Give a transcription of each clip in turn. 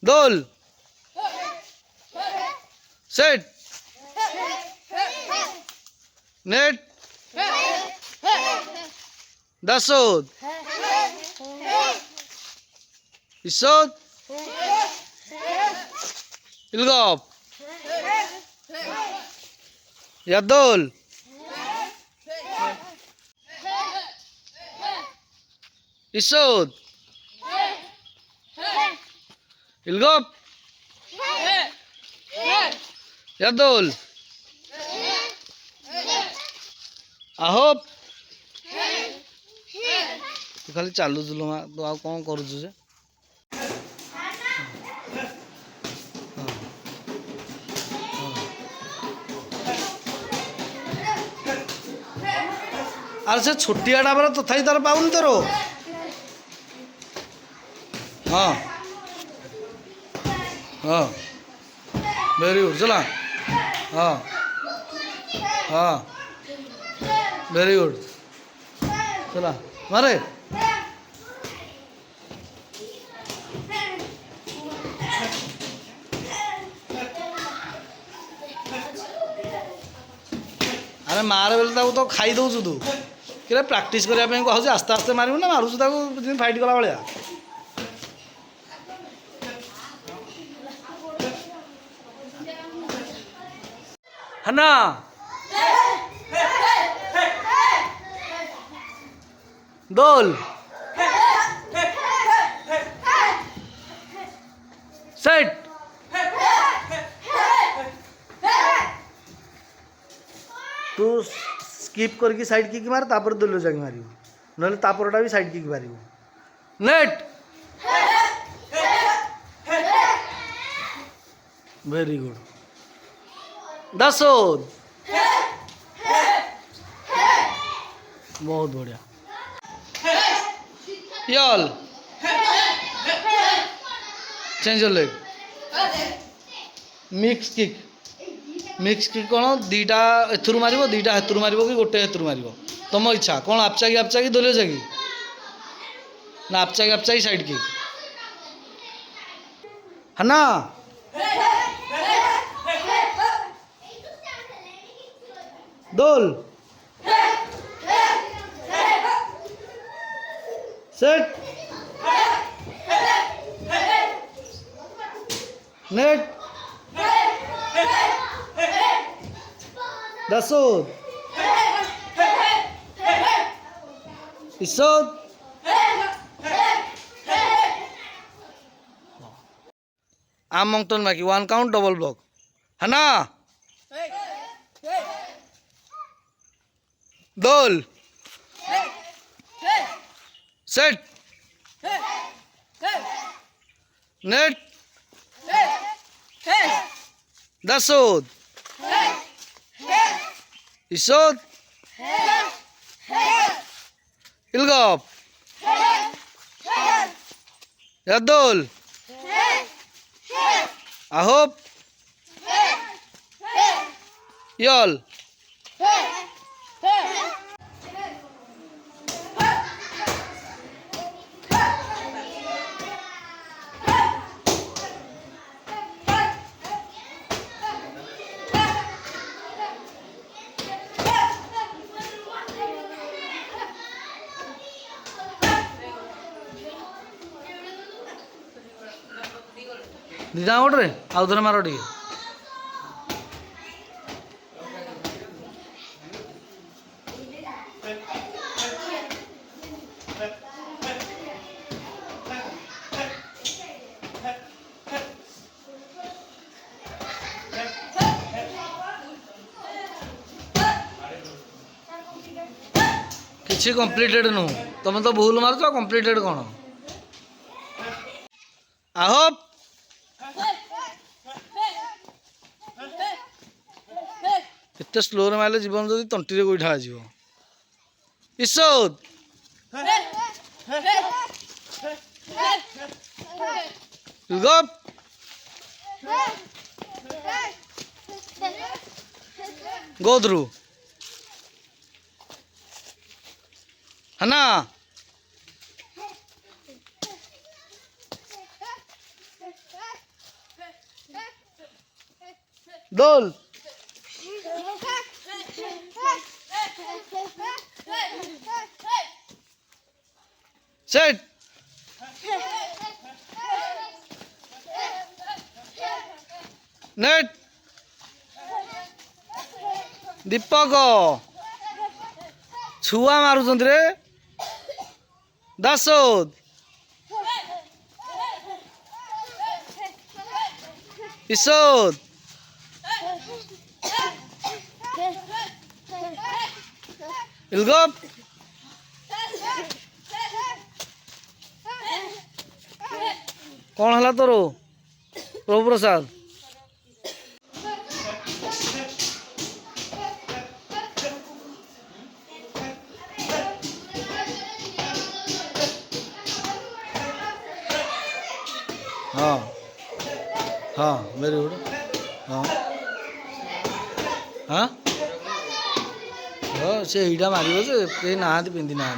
Dol. Set. Net. Dasod. Isod. Ilgop. Yadol. Isod. Ilgop. Yadol. Ahop. तू खाली चालू जुलू माँ तू आउ कौन करू जे अरे से छोटियाटा परा तो थाई तार पाउन तोर हाँ हाँ वेरी गुड चला हाँ हाँ वेरी गुड चला मारे अरे मारे बेले तो खाई दौचु तू कि प्राक्ट करने कहूँ आस्ते आस्ते मारू ना मारूँ फाइट कला भाया है ना दोल सेट तू स्किप करके साइड किक मार तापर दोल जाके मार ना तापरटा भी साइड किक मार नेट वेरी गुड दासोद बहुत बढ़िया यल change your leg mix kick कौन दीटा एथुरु मारिबो दीटा हेतुरु मारिबो कि गोटे हेतुरु मारिबो तुम इच्छा कौन आपचाकी दोले जागी ना आपचाकी साइड किक है ना दोल सेट नेट दासोद इसोद आम मंगतन बाकी वन काउंट डबल ब्लॉक है ना दोल सेट नेट दासोद इसोद इल्गप यादोल ahop यल दीदा गोटे आउ थे मार टे किसी कंप्लीटेड नु तुम तो भूल मार कंप्लीटेड कौन आहप एत स्लो मारे जीवन जदि तंटी गोईठा आज इसोद गप गो थ्रू है ना দোল সেট নেট ଦୀପକ ଛୁଆ ମାରୁଛନ୍ତି ରେ ଦାସୋଦ ଇସୋଦ ଇଲଗପ କ'ଣ ହେଲା ତୋର ପ୍ରଭୁ ପ୍ରସାଦ हाँ हाँ वेरी गुड हाँ हाँ हाँ से एटा मार से ना पिंधि ना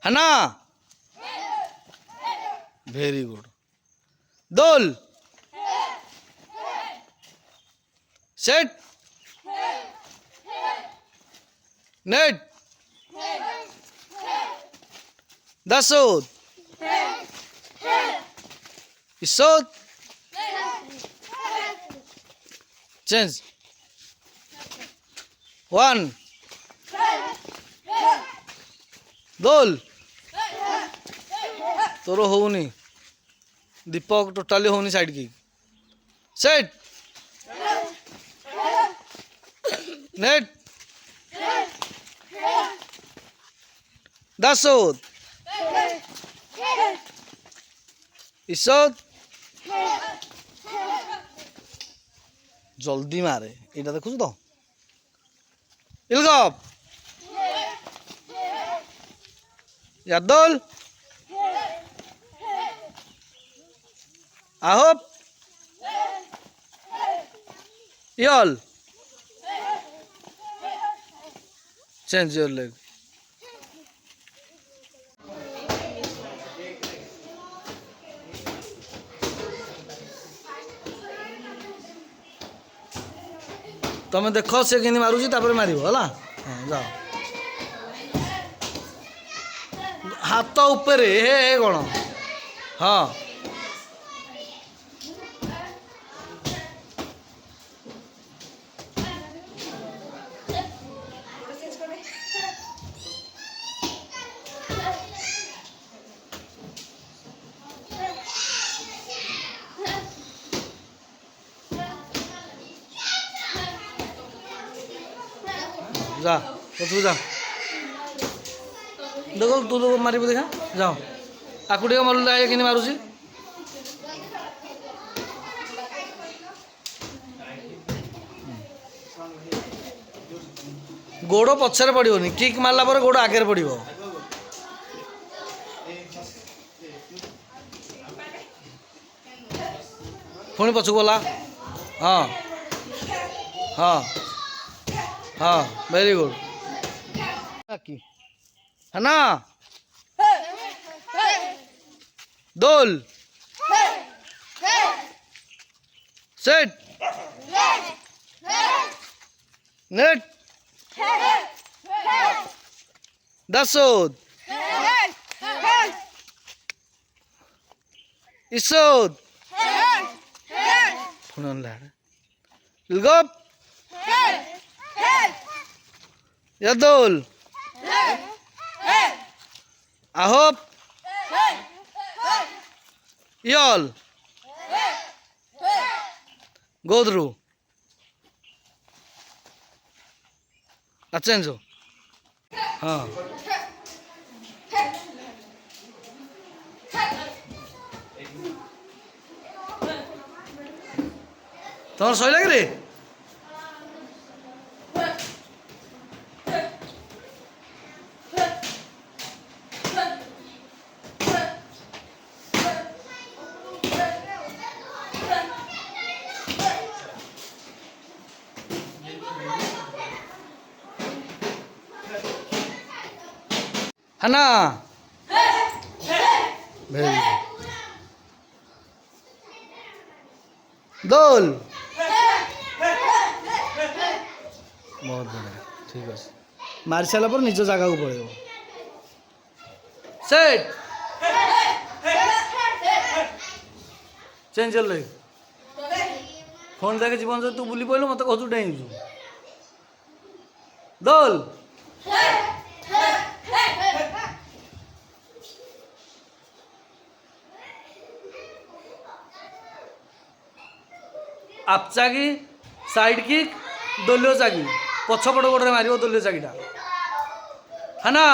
है ना वेरी गुड दोल सेट नेट दासोद इसोद चेंज 1 दोल तोर होनी दीपक टोटाली होनी साइड की सेट नेट दासोद इसोद जल्दी मारे एटा देखु तो इलगप यादोल आहोप यल चेंज योर लेग तमें देख से कि मारूँ मार है हाँ जाओ हाथ ऊपर हे कौन हाँ जा तू जा देखो तू तो मार देखा जाओ आकु टे मरल कि मारूसी गोड़ पछरे पड़ोनी किक मारला पर गोड़ आगे पड़ो पुणी पछक गला हाँ हाँ हाँ वेरी गुड है ना दोल सेट नेट दासोद इसोद इलगप यादोल आहोप यल गोदरू चेंज हो हाँ तुम सही लगे है ना वेरी गुड দোল। ବହୁତ ବଢ଼ିଆ ଠିକ୍ ଅଛି। ମାରି ସାରିଲା ପରେ ନିଜ ଜାଗାକୁ ପଳେଇବ। ସେଟ୍ ଚେଞ୍ଜ ହେଲେ ଫୋନ୍ ଦେଖେ ଜୀବନ ଯଦି ତୁ ବୁଲି ପଡ଼ିଲୁ ମୋତେ କହୁଛୁ ଡେଇଁଛୁ। ଦୋଲ। ଆପଚାକି ସାଇଡ୍ କିକ୍ ଦলীୟ ଚାକି ପଛପଟ ଗୋଡ଼ରେ ମାରିବ ଦলীୟ ଚାକିଟା। ହଁ ନା?